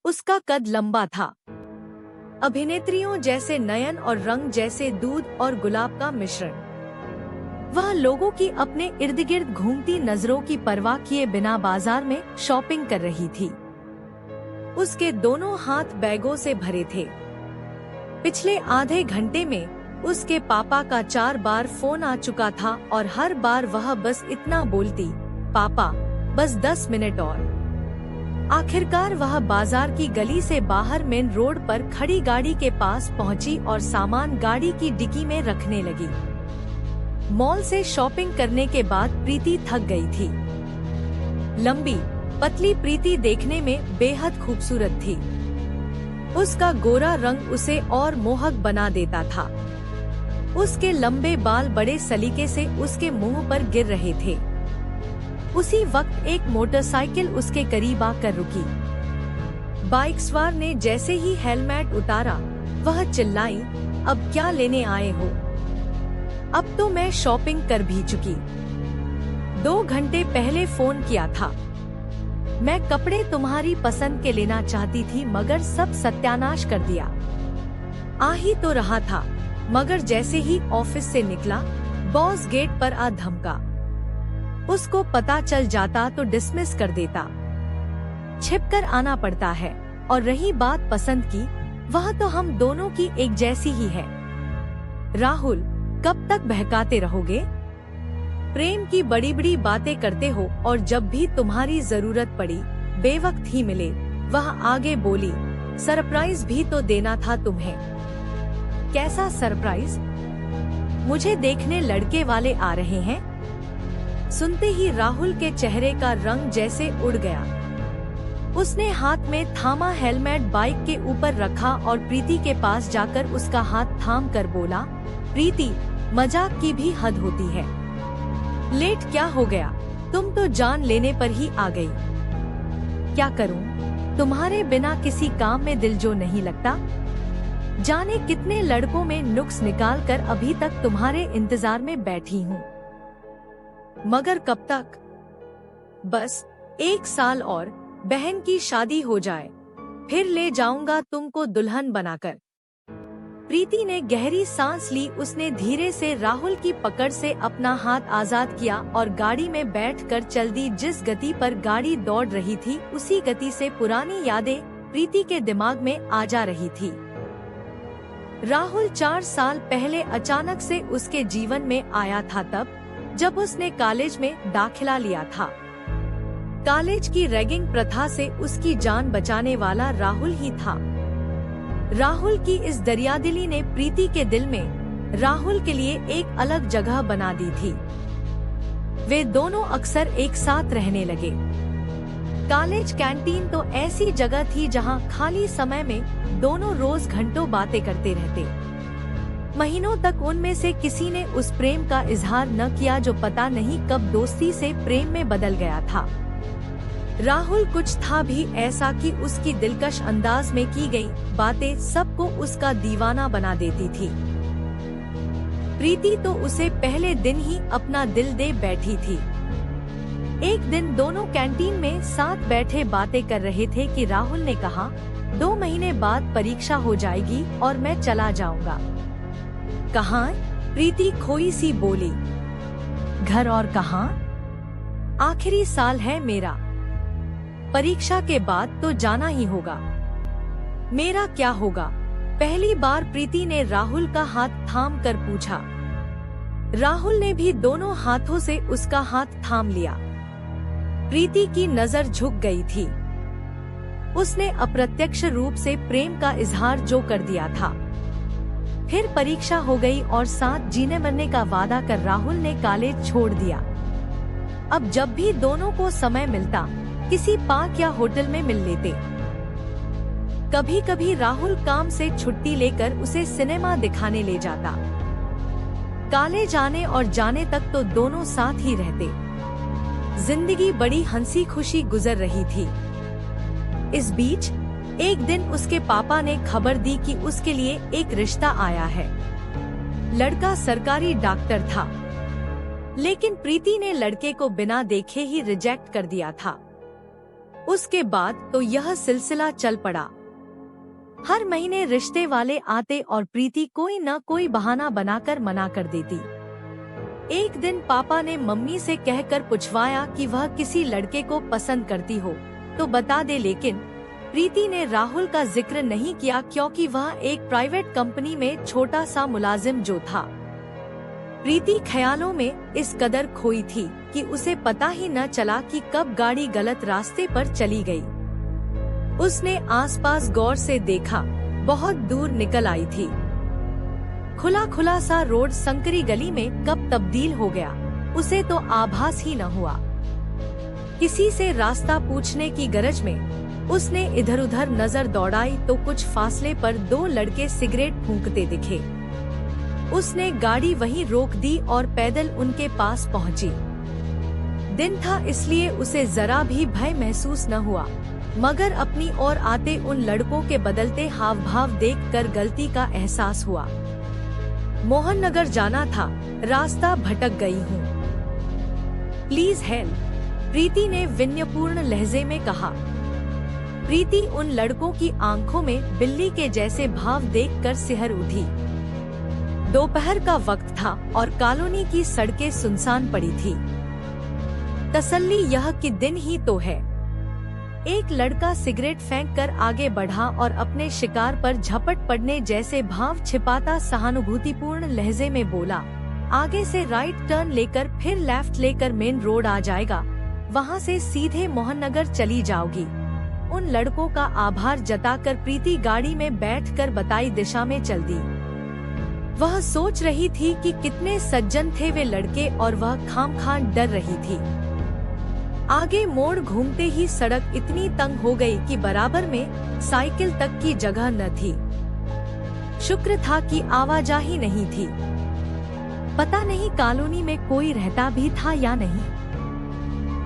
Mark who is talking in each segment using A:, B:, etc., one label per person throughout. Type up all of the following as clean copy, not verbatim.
A: उसका कद लंबा था, अभिनेत्रियों जैसे नयन और रंग जैसे दूध और गुलाब का मिश्रण। वह लोगों की अपने इर्द गिर्द घूमती नजरों की परवाह किए बिना बाजार में शॉपिंग कर रही थी। उसके दोनों हाथ बैगों से भरे थे। पिछले आधे घंटे में उसके पापा का 4 बार फोन आ चुका था और हर बार वह बस इतना बोलती, पापा बस 10 मिनट और। आखिरकार वह बाजार की गली से बाहर मेन रोड पर खड़ी गाड़ी के पास पहुंची और सामान गाड़ी की डिक्की में रखने लगी। मॉल से शॉपिंग करने के बाद प्रीति थक गई थी। लंबी पतली प्रीति देखने में बेहद खूबसूरत थी। उसका गोरा रंग उसे और मोहक बना देता था। उसके लंबे बाल बड़े सलीके से उसके मुंह पर गिर रहे थे। उसी वक्त एक मोटरसाइकिल उसके करीब आकर रुकी। बाइक सवार ने जैसे ही हेलमेट उतारा, वह चिल्लाई, अब क्या लेने आए हो? अब तो मैं शॉपिंग कर भी चुकी। 2 घंटे पहले फोन किया था। मैं कपड़े तुम्हारी पसंद के लेना चाहती थी मगर सब सत्यानाश कर दिया। आ ही तो रहा था, मगर जैसे ही ऑफिस से निकला, बॉस गेट पर आ धमका। उसको पता चल जाता तो डिसमिस कर देता। छिपकर आना पड़ता है। और रही बात पसंद की, वह तो हम दोनों की एक जैसी ही है। राहुल, कब तक बहकाते रहोगे? प्रेम की बड़ी बड़ी बातें करते हो और जब भी तुम्हारी जरूरत पड़ी बेवक्त ही मिले। वह आगे बोली, सरप्राइज भी तो देना था तुम्हें। कैसा सरप्राइज? मुझे देखने लड़के वाले आ रहे हैं। सुनते ही राहुल के चेहरे का रंग जैसे उड़ गया। उसने हाथ में थामा हेलमेट बाइक के ऊपर रखा और प्रीति के पास जाकर उसका हाथ थाम कर बोला, प्रीति, मजाक की भी हद होती है। लेट क्या हो गया? तुम तो जान लेने पर ही आ गई। क्या करूं? तुम्हारे बिना किसी काम में दिल जो नहीं लगता। जाने कितने लड़कों में नुक्स निकाल कर अभी तक तुम्हारे इंतजार में बैठी हूँ। मगर कब तक? बस 1 साल और, बहन की शादी हो जाए, फिर ले जाऊंगा तुमको दुल्हन बनाकर। प्रीति ने गहरी सांस ली। उसने धीरे से राहुल की पकड़ से अपना हाथ आजाद किया और गाड़ी में बैठकर चल दी। जिस गति पर गाड़ी दौड़ रही थी, उसी गति से पुरानी यादें प्रीति के दिमाग में आ जा रही थी। राहुल 4 साल पहले अचानक से उसके जीवन में आया था, तब जब उसने कॉलेज में दाखिला लिया था। कॉलेज की रैगिंग प्रथा से उसकी जान बचाने वाला राहुल ही था। राहुल की इस दरियादिली ने प्रीति के दिल में राहुल के लिए एक अलग जगह बना दी थी। वे दोनों अक्सर एक साथ रहने लगे। कॉलेज कैंटीन तो ऐसी जगह थी जहां खाली समय में दोनों रोज घंटों बातें करते रहते। महीनों तक उनमें से किसी ने उस प्रेम का इजहार न किया जो पता नहीं कब दोस्ती से प्रेम में बदल गया था। राहुल कुछ था भी ऐसा कि उसकी दिलकश अंदाज में की गई बातें सबको उसका दीवाना बना देती थी। प्रीति तो उसे पहले दिन ही अपना दिल दे बैठी थी। एक दिन दोनों कैंटीन में साथ बैठे बातें कर रहे थे कि राहुल ने कहा, 2 महीने बाद परीक्षा हो जाएगी और मैं चला जाऊंगा। कहाँ? प्रीति खोई सी बोली। घर और कहाँ? आखिरी साल है मेरा। परीक्षा के बाद तो जाना ही होगा। मेरा क्या होगा? पहली बार प्रीति ने राहुल का हाथ थाम कर पूछा। राहुल ने भी दोनों हाथों से उसका हाथ थाम लिया। प्रीति की नजर झुक गई थी। उसने अप्रत्यक्ष रूप से प्रेम का इजहार जो कर दिया था। फिर परीक्षा हो गई और साथ जीने मरने का वादा कर राहुल ने कॉलेज छोड़ दिया। अब जब भी दोनों को समय मिलता, किसी पार्क या होटल में मिल लेते। कभी कभी राहुल काम से छुट्टी लेकर उसे सिनेमा दिखाने ले जाता। कॉलेज आने और जाने तक तो दोनों साथ ही रहते। जिंदगी बड़ी हंसी खुशी गुजर रही थी। इस बीच एक दिन उसके पापा ने खबर दी कि उसके लिए एक रिश्ता आया है। लड़का सरकारी डॉक्टर था, लेकिन प्रीति ने लड़के को बिना देखे ही रिजेक्ट कर दिया था। उसके बाद तो यह सिलसिला चल पड़ा। हर महीने रिश्ते वाले आते और प्रीति कोई न कोई बहाना बनाकर मना कर देती। एक दिन पापा ने मम्मी से कहकर पूछवाया कि वह किसी लड़के को पसंद करती हो तो बता दे, लेकिन प्रीति ने राहुल का जिक्र नहीं किया क्योंकि वह एक प्राइवेट कंपनी में छोटा सा मुलाजिम जो था। प्रीति ख्यालों में इस कदर खोई थी कि उसे पता ही न चला कि कब गाड़ी गलत रास्ते पर चली गई। उसने आसपास गौर से देखा, बहुत दूर निकल आई थी। खुला खुला सा रोड संकरी गली में कब तब्दील हो गया, उसे तो आभास ही न हुआ। किसी से रास्ता पूछने की गरज में उसने इधर उधर नजर दौड़ाई तो कुछ फासले पर दो लड़के सिगरेट फूंकते दिखे। उसने गाड़ी वहीं रोक दी और पैदल उनके पास पहुंची। दिन था इसलिए उसे जरा भी भय महसूस न हुआ, मगर अपनी ओर आते उन लड़कों के बदलते हाव भाव देखकर गलती का एहसास हुआ। मोहन नगर जाना था, रास्ता भटक गई हूँ, प्लीज हेल्प, प्रीति ने विनयपूर्ण लहजे में कहा। प्रीति उन लड़कों की आंखों में बिल्ली के जैसे भाव देखकर सिहर उठी। दोपहर का वक्त था और कॉलोनी की सड़कें सुनसान पड़ी थी। तसल्ली यह कि दिन ही तो है। एक लड़का सिगरेट फेंककर आगे बढ़ा और अपने शिकार पर झपट पड़ने जैसे भाव छिपाता सहानुभूतिपूर्ण लहजे में बोला, आगे से राइट टर्न लेकर फिर लेफ्ट लेकर मेन रोड आ जाएगा, वहाँ से सीधे मोहन नगर चली जाओगी। उन लड़कों का आभार जताकर प्रीति गाड़ी में बैठकर बताई दिशा में चल दी। वह सोच रही थी कि कितने सज्जन थे वे लड़के और वह खामखा डर रही थी। आगे मोड़ घूमते ही सड़क इतनी तंग हो गई कि बराबर में साइकिल तक की जगह न थी। शुक्र था कि आवाजाही नहीं थी। पता नहीं कॉलोनी में कोई रहता भी था या नहीं।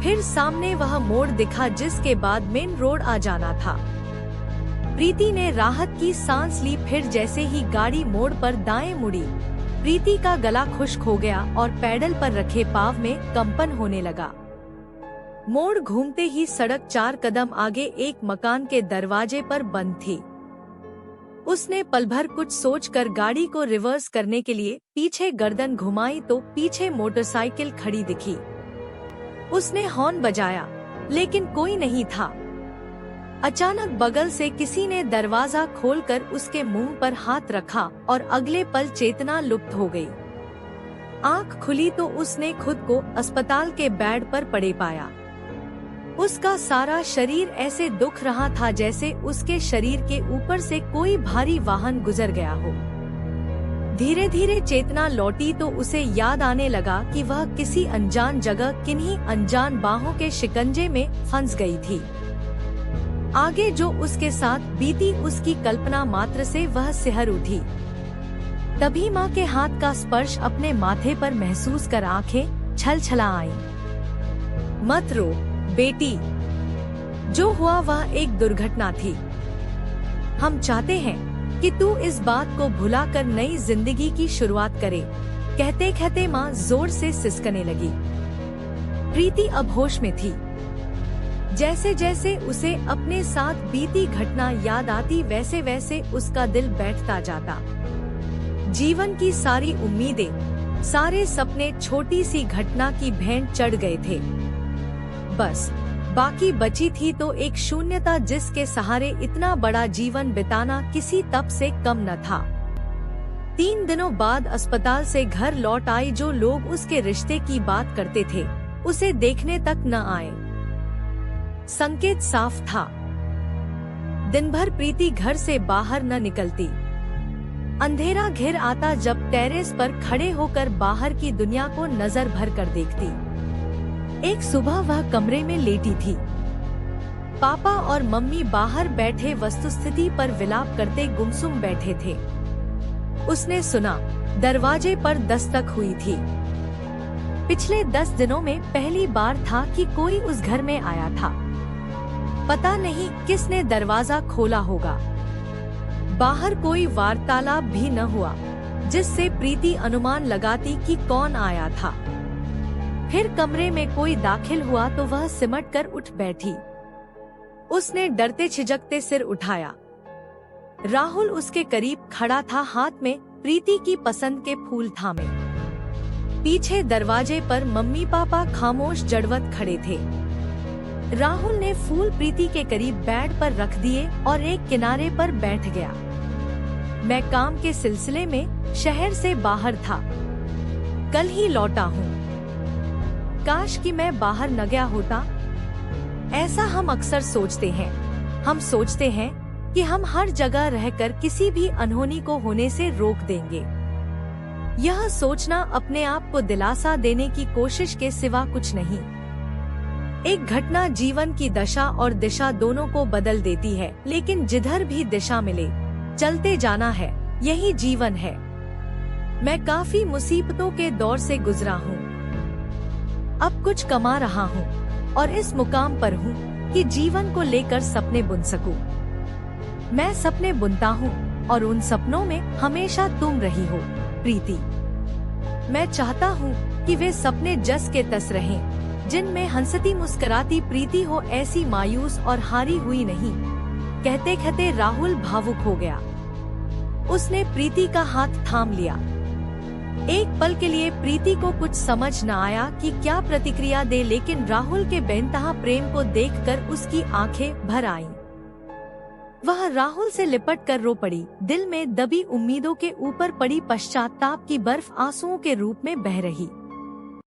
A: फिर सामने वह मोड़ दिखा जिसके बाद मेन रोड आ जाना था। प्रीति ने राहत की सांस ली। फिर जैसे ही गाड़ी मोड़ पर दाएं मुड़ी, प्रीति का गला खुश्क हो गया और पैडल पर रखे पाँव में कंपन होने लगा। मोड़ घूमते ही सड़क 4 कदम आगे एक मकान के दरवाजे पर बंद थी। उसने पल भर कुछ सोचकर गाड़ी को रिवर्स करने के लिए पीछे गर्दन घुमाई तो पीछे मोटरसाइकिल खड़ी दिखी। उसने हॉर्न बजाया लेकिन कोई नहीं था। अचानक बगल से किसी ने दरवाजा खोलकर उसके मुंह पर हाथ रखा और अगले पल चेतना लुप्त हो गई। आंख खुली तो उसने खुद को अस्पताल के बेड पर पड़े पाया। उसका सारा शरीर ऐसे दुख रहा था जैसे उसके शरीर के ऊपर से कोई भारी वाहन गुजर गया हो। धीरे धीरे चेतना लौटी तो उसे याद आने लगा कि वह किसी अनजान जगह किन्हीं अनजान बाहों के शिकंजे में फंस गई थी। आगे जो उसके साथ बीती उसकी कल्पना मात्र से वह सिहर उठी। तभी माँ के हाथ का स्पर्श अपने माथे पर महसूस कर आंखें छलछला आईं। मत रो बेटी, जो हुआ वह एक दुर्घटना थी। हम चाहते हैं कि तू इस बात को भुलाकर नई जिंदगी की शुरुआत करे। कहते कहते माँ जोर से सिसकने लगी। प्रीति अब होश में थी। जैसे जैसे उसे अपने साथ बीती घटना याद आती वैसे वैसे उसका दिल बैठता जाता। जीवन की सारी उम्मीदें, सारे सपने छोटी सी घटना की भेंट चढ़ गए थे। बस बाकी बची थी तो एक शून्यता जिसके सहारे इतना बड़ा जीवन बिताना किसी तप से कम न था। 3 दिनों बाद अस्पताल से घर लौट आई जो लोग उसके रिश्ते की बात करते थे उसे देखने तक न आए। संकेत साफ था। दिन भर प्रीति घर से बाहर न निकलती। अंधेरा घिर आता जब टेरेस पर खड़े होकर बाहर की दुनिया को नजर भर कर देखती। एक सुबह वह कमरे में लेटी थी। पापा और मम्मी बाहर बैठे वस्तुस्थिति पर विलाप करते गुमसुम बैठे थे। उसने सुना दरवाजे पर दस्तक हुई थी। पिछले 10 दिनों में पहली बार था कि कोई उस घर में आया था। पता नहीं किसने दरवाजा खोला होगा। बाहर कोई वार्तालाप भी न हुआ जिससे प्रीति अनुमान लगाती कि कौन आया था। फिर कमरे में कोई दाखिल हुआ तो वह सिमट कर उठ बैठी। उसने डरते छिजकते सिर उठाया। राहुल उसके करीब खड़ा था, हाथ में प्रीति की पसंद के फूल थामे। पीछे दरवाजे पर मम्मी पापा खामोश जड़वत खड़े थे। राहुल ने फूल प्रीति के करीब बेड पर रख दिए और एक किनारे पर बैठ गया। मैं काम के सिलसिले में शहर से बाहर था, कल ही लौटा हूँ। काश कि मैं बाहर न गया होता। ऐसा हम अक्सर सोचते हैं। हम सोचते हैं कि हम हर जगह रहकर किसी भी अनहोनी को होने से रोक देंगे। यह सोचना अपने आप को दिलासा देने की कोशिश के सिवा कुछ नहीं। एक घटना जीवन की दशा और दिशा दोनों को बदल देती है, लेकिन जिधर भी दिशा मिले चलते जाना है, यही जीवन है। मैं काफी मुसीबतों के दौर से गुजरा हूँ। अब कुछ कमा रहा हूँ और इस मुकाम पर हूँ कि जीवन को लेकर सपने बुन सकूं। मैं सपने बुनता हूँ और उन सपनों में हमेशा तुम रही हो प्रीति। मैं चाहता हूँ कि वे सपने जस के तस रहें, जिनमें हंसती मुस्कुराती प्रीति हो, ऐसी मायूस और हारी हुई नहीं। कहते कहते राहुल भावुक हो गया। उसने प्रीति का हाथ थाम लिया। एक पल के लिए प्रीति को कुछ समझ न आया कि क्या प्रतिक्रिया दे, लेकिन राहुल के बेइंतहा प्रेम को देखकर उसकी आंखें भर आईं। वह राहुल से लिपट कर रो पड़ी। दिल में दबी उम्मीदों के ऊपर पड़ी पश्चाताप की बर्फ आंसुओं के रूप में बह रही।